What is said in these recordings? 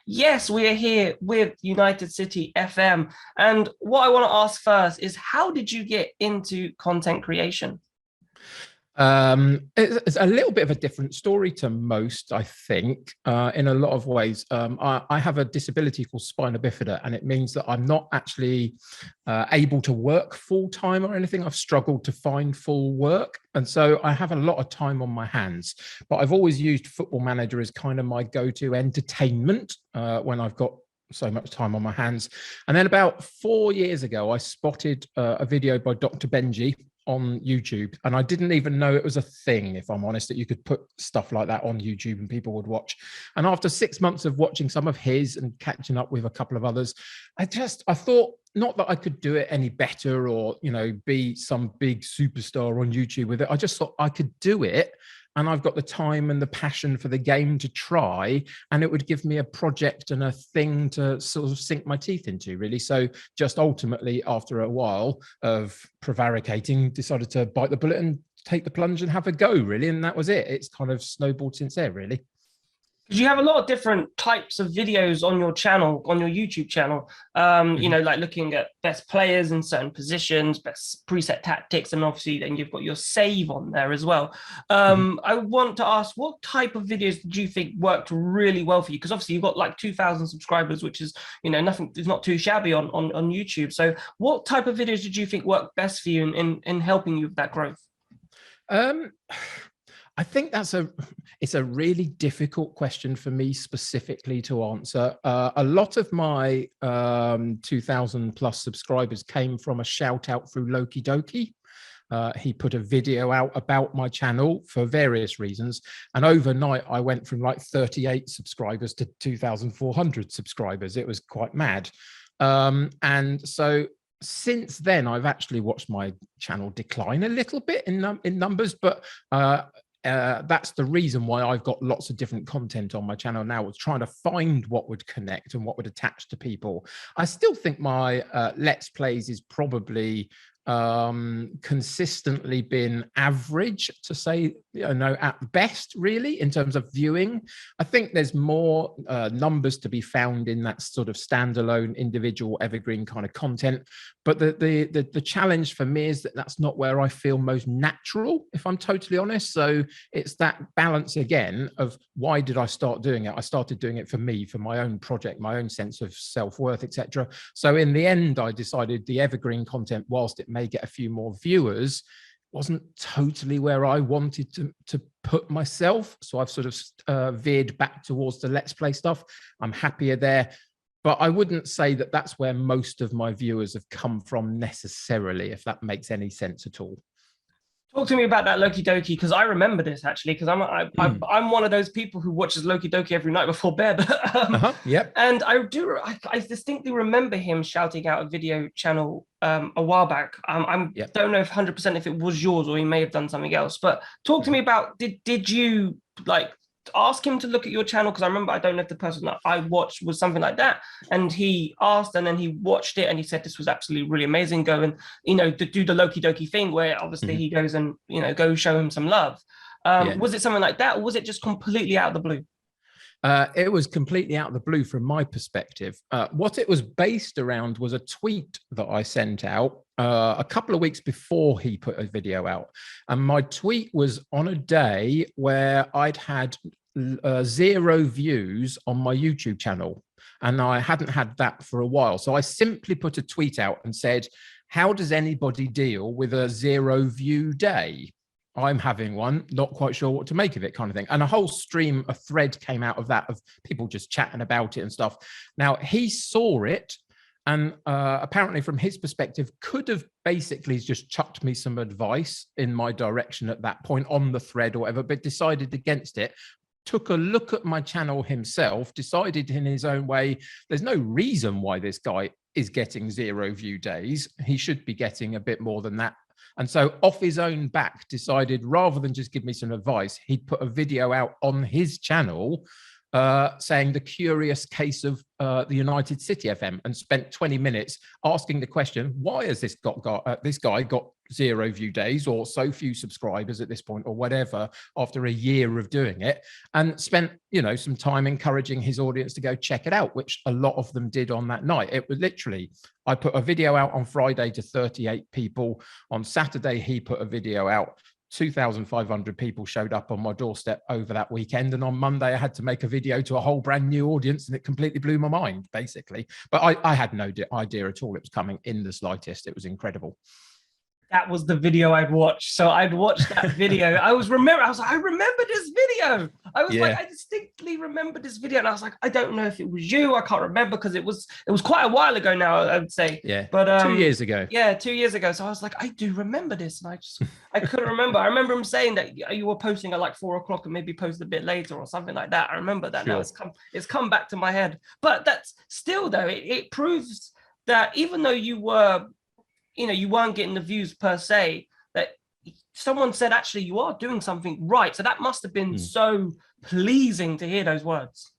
Yes, we are here with United City FM. And what I want to ask first is how did you get into content creation? It's a little bit of a different story to most, I think, in a lot of ways. I have a disability called spina bifida, and it means that I'm not actually able to work full time or anything. I've struggled to find full work. And so I have a lot of time on my hands. But I've always used Football Manager as kind of my go-to entertainment when I've got so much time on my hands. And then about 4 years ago, I spotted a video by Dr. Benji on YouTube, and I didn't even know it was a thing, if I'm honest, that you could put stuff like that on YouTube and people would watch. And after 6 months of watching some of his and catching up with a couple of others, I thought, not that I could do it any better or, be some big superstar on YouTube with it. I just thought I could do it, and I've got the time and the passion for the game to try, and it would give me a project and a thing to sort of sink my teeth into, really. So just ultimately, after a while of prevaricating, decided to bite the bullet and take the plunge and have a go, really. And that was it. It's kind of snowballed since there, really. Because you have a lot of different types of videos on your channel, on your YouTube channel, like looking at best players in certain positions, best preset tactics, and obviously then you've got your save on there as well. I want to ask, what type of videos did you think worked really well for you? Because obviously you've got like 2,000 subscribers, which is, nothing, it's not too shabby on YouTube. So what type of videos did you think worked best for you in helping you with that growth? I think it's a really difficult question for me specifically to answer. A lot of my 2,000 plus subscribers came from a shout out through Loki Doki. He put a video out about my channel for various reasons. And overnight, I went from like 38 subscribers to 2,400 subscribers. It was quite mad. And so since then, I've actually watched my channel decline a little bit in numbers, but that's the reason why I've got lots of different content on my channel now, was trying to find what would connect and what would attach to people. I still think my Let's Plays is probably consistently been average, to say, at best, really, in terms of viewing. I think there's more numbers to be found in that sort of standalone, individual, evergreen kind of content. But the challenge for me is that that's not where I feel most natural, if I'm totally honest. So it's that balance again of, why did I start doing it? I started doing it for me, for my own project, my own sense of self-worth, etc. So in the end, I decided the evergreen content, whilst it may get a few more viewers, wasn't totally where I wanted to put myself. So I've sort of veered back towards the Let's Play stuff. I'm happier there. But I wouldn't say that that's where most of my viewers have come from necessarily, if that makes any sense at all. Talk to me about that Loki Doki, because I remember this actually, because I'm one of those people who watches Loki Doki every night before bed. Yep. And I distinctly remember him shouting out a video channel a while back. Don't know if 100% if it was yours or he may have done something else. But talk to me about, did you like ask him to look at your channel? Because I remember, I don't know if the person that I watched was something like that, and he asked, and then he watched it, and he said this was absolutely really amazing. Go and to do the Loki Doki thing, where obviously he goes and go show him some love. Was it something like that, or was it just completely out of the blue? It was completely out of the blue from my perspective. What it was based around was a tweet that I sent out a couple of weeks before he put a video out. And my tweet was on a day where I'd had 0 views on my YouTube channel. And I hadn't had that for a while. So I simply put a tweet out and said, how does anybody deal with a 0 view day? I'm having one, not quite sure what to make of it, kind of thing. And a whole stream, a thread came out of that, of people just chatting about it and stuff. Now, he saw it, and apparently from his perspective, could have basically just chucked me some advice in my direction at that point on the thread or whatever, but decided against it. Took a look at my channel himself, decided in his own way, there's no reason why this guy is getting 0 view days. He should be getting a bit more than that. And so off his own back decided, rather than just give me some advice, he'd put a video out on his channel saying the curious case of the United City FM, and spent 20 minutes asking the question, why has this guy got 0 view days or so few subscribers at this point or whatever after a year of doing it, and spent, some time encouraging his audience to go check it out, which a lot of them did on that night. It was literally, I put a video out on Friday to 38 people. On Saturday, he put a video out. 2,500 people showed up on my doorstep over that weekend. And on Monday, I had to make a video to a whole brand new audience, and it completely blew my mind, basically. But I had no idea at all it was coming in the slightest. It was incredible. That was the video I'd watched. So I'd watched that video. I was like, I remember this video. I was like, I distinctly remember this video. And I was like, I don't know if it was you. I can't remember because it was quite a while ago now, I would say. Yeah. But 2 years ago. Yeah, 2 years ago. So I was like, I do remember this. And I couldn't remember. I remember him saying that you were posting at like 4 o'clock and maybe post a bit later or something like that. I remember that. Sure. Now it's come back to my head. But that's still though, it proves that even though you were, you weren't getting the views per se, that someone said, actually, you are doing something right. So that must have been so pleasing to hear those words.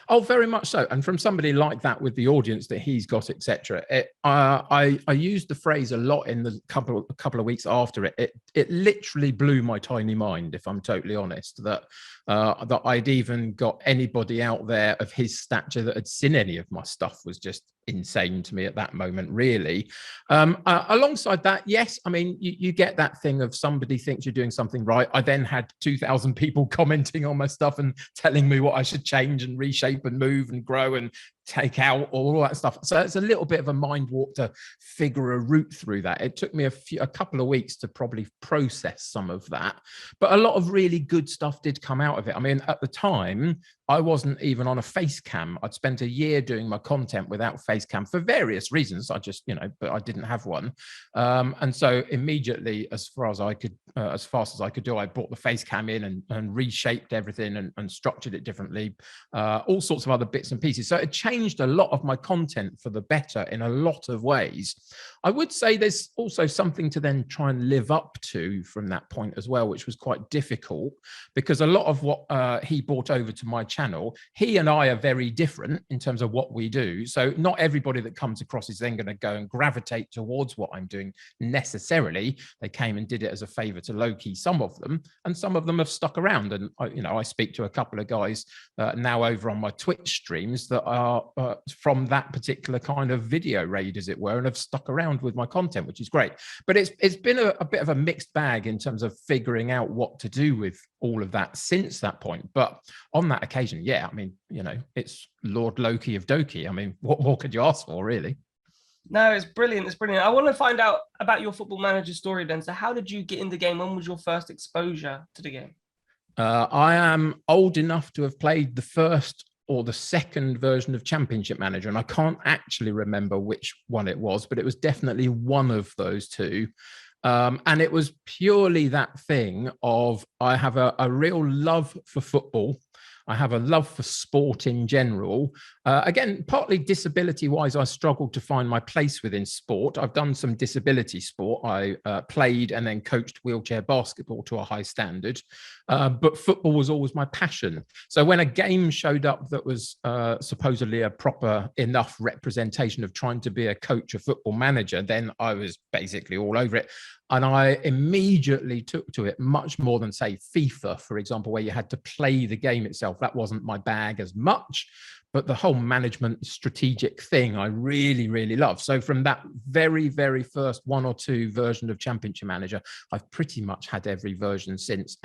Oh, very much so. And from somebody like that with the audience that he's got, etc. I used the phrase a lot in the couple of weeks after it. It literally blew my tiny mind, if I'm totally honest, that I'd even got anybody out there of his stature that had seen any of my stuff was just insane to me at that moment, really. Alongside that, yes, I mean, you get that thing of somebody thinks you're doing something right. I then had 2,000 people commenting on my stuff and telling me what I should change and reshape and move and grow and take out, all that stuff. So it's a little bit of a mind warp to figure a route through that. It took me a couple of weeks to probably process some of that, but a lot of really good stuff did come out of it. I mean, at the time, I wasn't even on a face cam. I'd spent a year doing my content without face cam for various reasons. I just, but I didn't have one. And so immediately, as fast as I could do, I brought the face cam in and reshaped everything and structured it differently, all sorts of other bits and pieces. So it changed a lot of my content for the better in a lot of ways. I would say there's also something to then try and live up to from that point as well, which was quite difficult because a lot of what he brought over to my channel, he and I are very different in terms of what we do. So not everybody that comes across is then going to go and gravitate towards what I'm doing necessarily. They came and did it as a favor to Loki, some of them, and some of them have stuck around. And I speak to a couple of guys now over on my Twitch streams that are from that particular kind of video raid, as it were, and have stuck around with my content, which is great. But it's been a bit of a mixed bag in terms of figuring out what to do with all of that since that point. But on that occasion, yeah, I mean, it's Lord Loki of Doki. I mean, what more could you ask for, really? No, it's brilliant. It's brilliant. I want to find out about your Football Manager story then. So how did you get in the game? When was your first exposure to the game? I am old enough to have played the first or the second version of Championship Manager, and I can't actually remember which one it was, but it was definitely one of those two. And it was purely that thing of I have a real love for football. I have a love for sport in general. Again, partly disability-wise, I struggled to find my place within sport. I've done some disability sport. I played and then coached wheelchair basketball to a high standard. But football was always my passion. So when a game showed up that was supposedly a proper enough representation of trying to be a coach, a football manager, then I was basically all over it. And I immediately took to it much more than, say, FIFA, for example, where you had to play the game itself. That wasn't my bag as much. But the whole management strategic thing, I really, really love. So from that very, very first one or two version of Championship Manager, I've pretty much had every version since.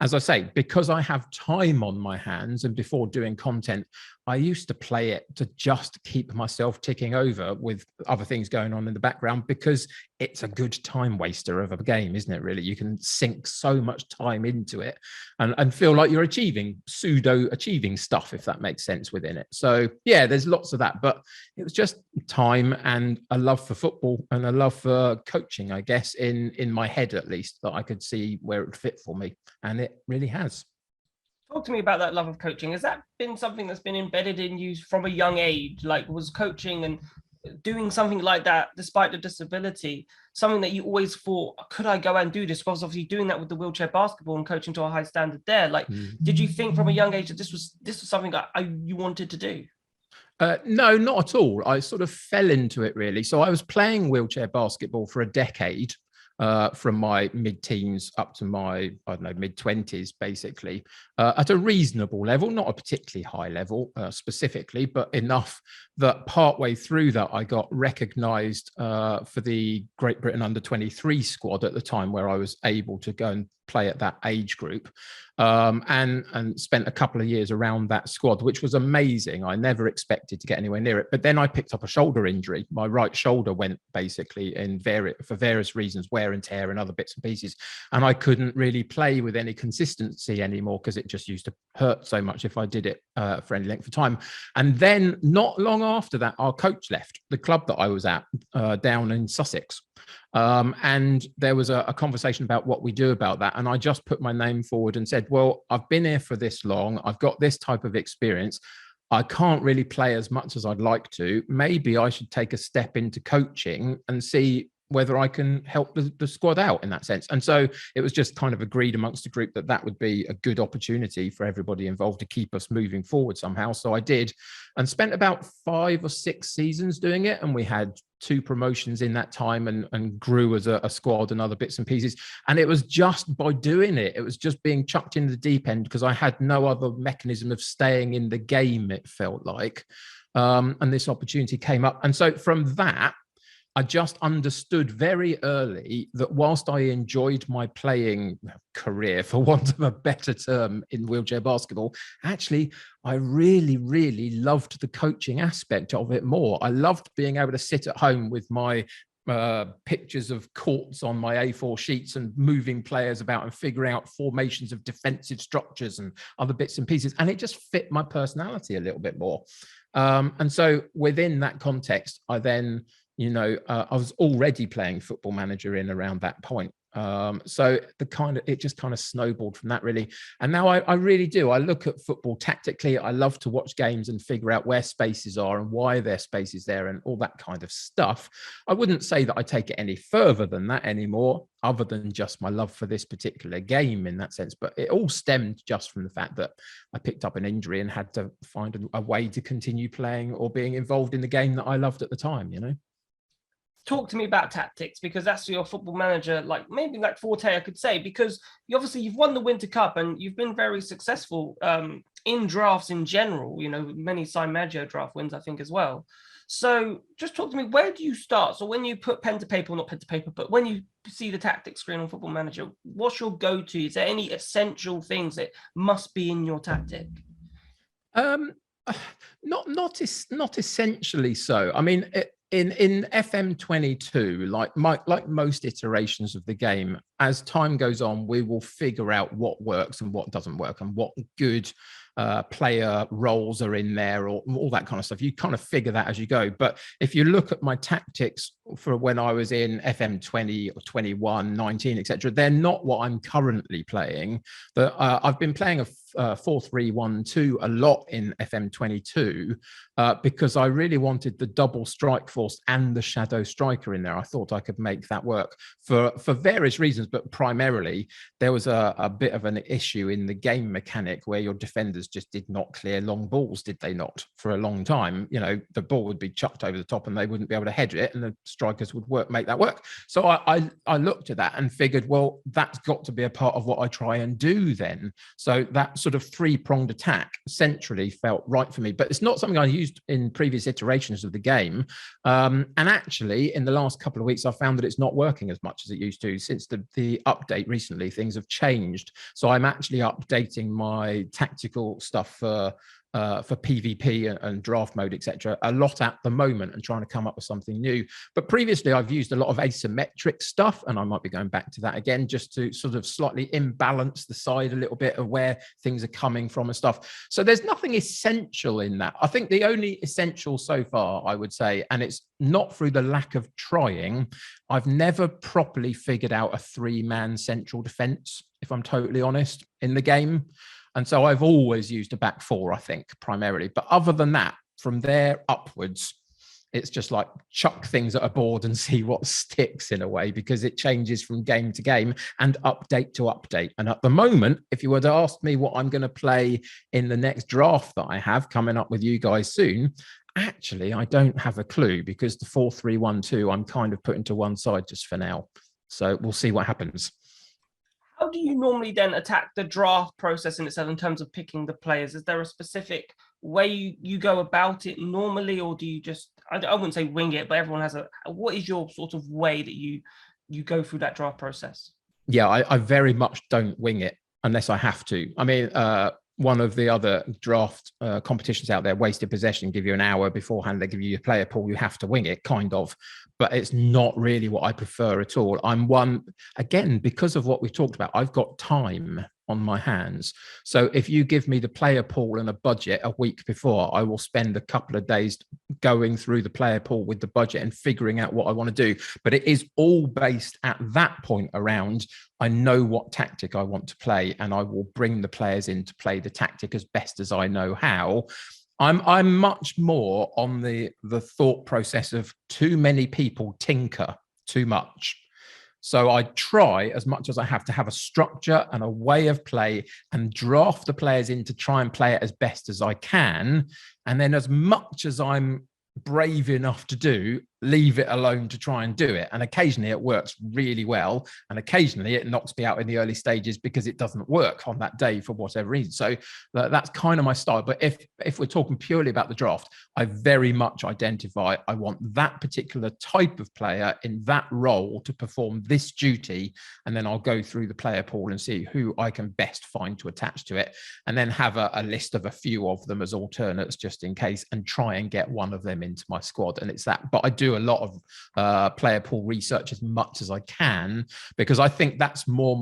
As I say, because I have time on my hands and before doing content, I used to play it to just keep myself ticking over with other things going on in the background because it's a good time waster of a game, isn't it, really? You can sink so much time into it and feel like you're pseudo-achieving stuff, if that makes sense within it. So, yeah, there's lots of that. But it was just time and a love for football and a love for coaching, I guess, in my head at least, that I could see where it would fit for me. And it really has. Talk to me about that love of coaching. Has that been something that's been embedded in you from a young age? Like, was coaching and doing something like that, despite the disability, something that you always thought, could I go and do this? Because obviously doing that with the wheelchair basketball and coaching to a high standard there, like, did you think from a young age that this was something that you wanted to do? No, not at all. I sort of fell into it, really. So I was playing wheelchair basketball for a decade. from my mid-teens up to my, I don't know, mid-20s, basically, at a reasonable level, not a particularly high level specifically, but enough that partway through that I got recognised for the Great Britain under-23 squad at the time, where I was able to go and play at that age group, and spent a couple of years around that squad, which was amazing. I never expected to get anywhere near it. But then I picked up a shoulder injury. My right shoulder went basically for various reasons, wear and tear and other bits and pieces. And I couldn't really play with any consistency anymore because it just used to hurt so much if I did it for any length of time. And then not long after that, our coach left the club that I was at down in Sussex. And there was a conversation about what we do about that. And I just put my name forward and said, well, I've been here for this long. I've got this type of experience. I can't really play as much as I'd like to. Maybe I should take a step into coaching and see whether I can help the squad out in that sense. And so it was just kind of agreed amongst the group that that would be a good opportunity for everybody involved to keep us moving forward somehow. So I did, and spent about 5 or 6 seasons doing it. And we had 2 promotions in that time, and grew as a squad and other bits and pieces. And it was just by doing it. It was just being chucked in the deep end because I had no other mechanism of staying in the game, it felt like. And this opportunity came up. And so from that, I just understood very early that whilst I enjoyed my playing career, for want of a better term, in wheelchair basketball, actually, I really, really loved the coaching aspect of it more. I loved being able to sit at home with my pictures of courts on my A4 sheets and moving players about and figuring out formations of defensive structures and other bits and pieces. And it just fit my personality a little bit more. And so within that context, I then, I was already playing Football Manager in around that point. So it just kind of snowballed from that, really. And now I really do. I look at football tactically. I love to watch games and figure out where spaces are and why their space is there and all that kind of stuff. I wouldn't say that I take it any further than that anymore, other than just my love for this particular game in that sense. But it all stemmed just from the fact that I picked up an injury and had to find a way to continue playing or being involved in the game that I loved at the time, Talk to me about tactics, because that's your Football Manager, maybe forte, I could say, because you've won the Winter Cup and you've been very successful in drafts in general, many Sign Maggio draft wins, I think, as well. So just talk to me, where do you start? So when you put pen to paper, not pen to paper, but when you see the tactics screen on Football Manager, what's your go-to? Is there any essential things that must be in your tactic? Not essentially so. I mean, in FM22, like most iterations of the game, as time goes on, we will figure out what works and what doesn't work, and what good player roles are in there, or all that kind of stuff. You kind of figure that as you go. But if you look at my tactics for when I was in FM20 or 21, 19, etc., they're not what I'm currently playing. I've been playing a 4-3-1-2 a lot in FM22 because I really wanted the double strike force and the shadow striker in there. I thought I could make that work for various reasons, but primarily there was a bit of an issue in the game mechanic where your defenders just did not clear long balls, did they not? For a long time, the ball would be chucked over the top and they wouldn't be able to head it, and the strikers would make that work. So I looked at that and figured, well, that's got to be a part of what I try and do then. So that sort of 3-pronged attack centrally felt right for me, but it's not something I used in previous iterations of the game. And actually, in the last couple of weeks, I found that it's not working as much as it used to. Since the update recently, things have changed. So I'm actually updating my tactical stuff for PvP and draft mode, etc., a lot at the moment, and trying to come up with something new. But previously I've used a lot of asymmetric stuff, and I might be going back to that again, just to sort of slightly imbalance the side a little bit of where things are coming from and stuff. So there's nothing essential in that. I think the only essential so far, I would say, and it's not through the lack of trying, I've never properly figured out a 3-man central defense, if I'm totally honest, in the game. And so I've always used a back 4, I think, primarily. But other than that, from there upwards, it's just like chuck things at a board and see what sticks in a way, because it changes from game to game and update to update. And at the moment, if you were to ask me what I'm going to play in the next draft that I have coming up with you guys soon, actually, I don't have a clue, because the 4-3-1-2 I'm kind of putting to one side just for now. So we'll see what happens. How do you normally then attack the draft process in itself in terms of picking the players? Is there a specific way you go about it normally, or do you just, I wouldn't say wing it, but everyone has what is your sort of way that you go through that draft process? Yeah, I very much don't wing it unless I have to. I mean, one of the other draft competitions out there, Wasted Possession, give you an hour beforehand. They give you your player pool. You have to wing it, kind of. But it's not really what I prefer at all. I'm one, again, because of what we've talked about, I've got time on my hands. So if you give me the player pool and a budget a week before, I will spend a couple of days going through the player pool with the budget and figuring out what I want to do. But it is all based at that point around, I know what tactic I want to play, and I will bring the players in to play the tactic as best as I know how. I'm much more on the thought process of too many people tinker too much. So I try as much as I have to have a structure and a way of play and draft the players in to try and play it as best as I can. And then as much as I'm brave enough to do, leave it alone to try and do it. And occasionally it works really well. And occasionally it knocks me out in the early stages because it doesn't work on that day for whatever reason. So that's kind of my style. But if we're talking purely about the draft, I very much identify, I want that particular type of player in that role to perform this duty. And then I'll go through the player pool and see who I can best find to attach to it. And then have a list of a few of them as alternates just in case, and try and get one of them into my squad. And it's that, but I do a lot of player pool research as much as I can, because I think that's more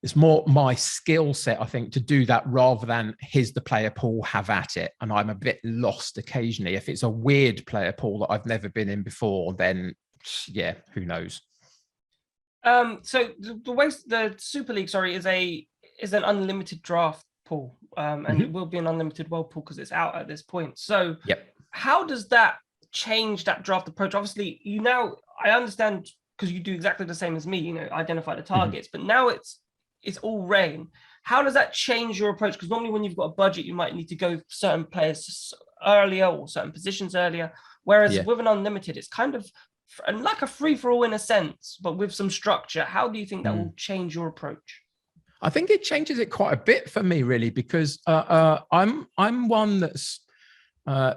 it's more my skill set, I think, to do that rather than here's the player pool, have at it. And I'm a bit lost occasionally. If it's a weird player pool that I've never been in before, then yeah, who knows? So the Super League, sorry, is an unlimited draft pool, and it will be an unlimited world pool because it's out at this point. So yep. How does that change that draft approach? Obviously, I understand because you do exactly the same as me, identify the targets, but now it's all rain. How does that change your approach? Because normally when you've got a budget, you might need to go certain players earlier or certain positions earlier. Whereas with an unlimited, it's kind of like a free-for-all in a sense, but with some structure. How do you think that will change your approach? I think it changes it quite a bit for me, really, because I'm one that's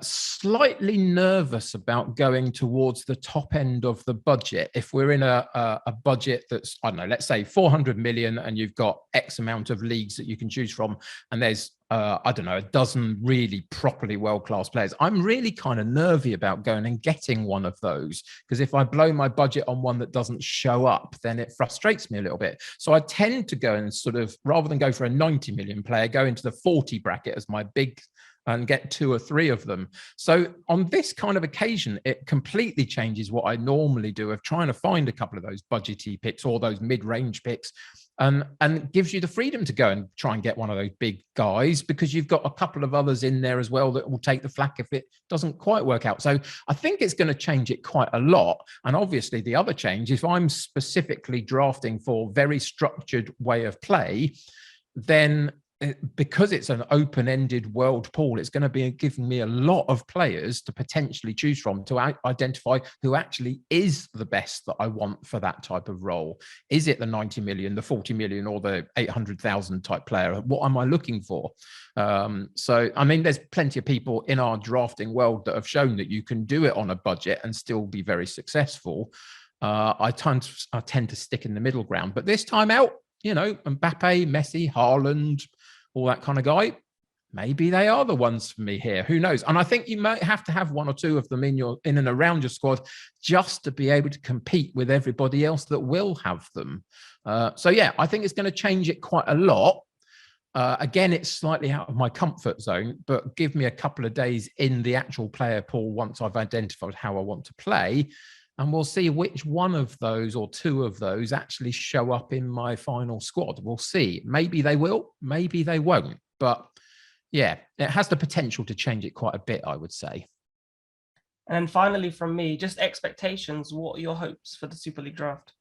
slightly nervous about going towards the top end of the budget. If we're in a budget that's, I don't know, let's say 400 million, and you've got X amount of leagues that you can choose from, and there's I don't know, a dozen really properly world-class players, I'm really kind of nervy about going and getting one of those, because if I blow my budget on one that doesn't show up, then it frustrates me a little bit. So I tend to go and sort of, rather than go for a 90 million player, go into the 40 bracket as my big and get 2 or 3 of them. So on this kind of occasion, it completely changes what I normally do of trying to find a couple of those budgety picks or those mid-range picks, and gives you the freedom to go and try and get one of those big guys, because you've got a couple of others in there as well that will take the flak if it doesn't quite work out. So I think it's going to change it quite a lot. And obviously the other change, if I'm specifically drafting for very structured way of play, then because it's an open-ended world pool, it's going to be giving me a lot of players to potentially choose from to identify who actually is the best that I want for that type of role. Is it the 90 million, the 40 million, or the 800,000 type player? What am I looking for? So, I mean, there's plenty of people in our drafting world that have shown that you can do it on a budget and still be very successful. I tend to stick in the middle ground, but this time out, Mbappe, Messi, Haaland, all that kind of guy, maybe they are the ones for me here. Who knows? And I think you might have to have 1 or 2 of them in and around your squad just to be able to compete with everybody else that will have them. So yeah, I think it's going to change it quite a lot. Again, it's slightly out of my comfort zone, but give me a couple of days in the actual player pool once I've identified how I want to play, and we'll see which one of those or 2 of those actually show up in my final squad. We'll see. Maybe they will, maybe they won't. But yeah, it has the potential to change it quite a bit, I would say. And finally, from me, just expectations. What are your hopes for the Super League draft?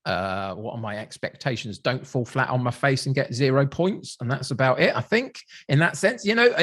What are my expectations? Don't fall flat on my face and get 0 points. And that's about it, I think, in that sense. You know,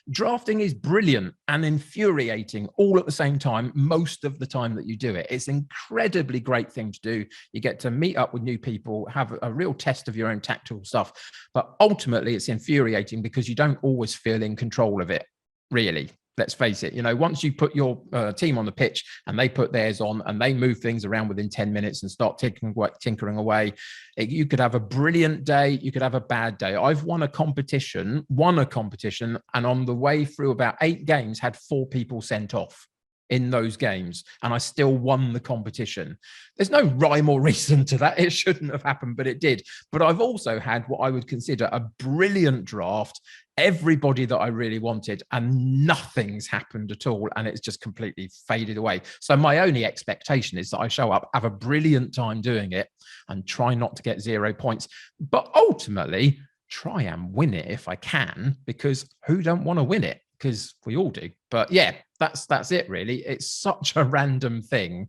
drafting is brilliant and infuriating all at the same time, most of the time that you do it. It's an incredibly great thing to do. You get to meet up with new people, have a real test of your own tactical stuff. But ultimately, it's infuriating because you don't always feel in control of it, really. Let's face it, you know, once you put your team on the pitch and they put theirs on and they move things around within 10 minutes and start tinkering away, you could have a brilliant day, you could have a bad day. I've won a competition, and on the way through about 8 games, had 4 people sent off in those games, and I still won the competition. There's no rhyme or reason to that. It shouldn't have happened, but it did. But I've also had what I would consider a brilliant draft, everybody that I really wanted, and nothing's happened at all, and it's just completely faded away. So my only expectation is that I show up, have a brilliant time doing it, and try not to get 0 points, but ultimately try and win it if I can, because who don't want to win it? Because we all do. But yeah, that's it really. It's such a random thing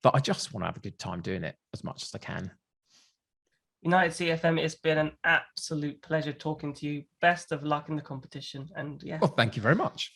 that I just want to have a good time doing it as much as I can. United CFM, it's been an absolute pleasure talking to you. Best of luck in the competition. And yeah. Well, thank you very much.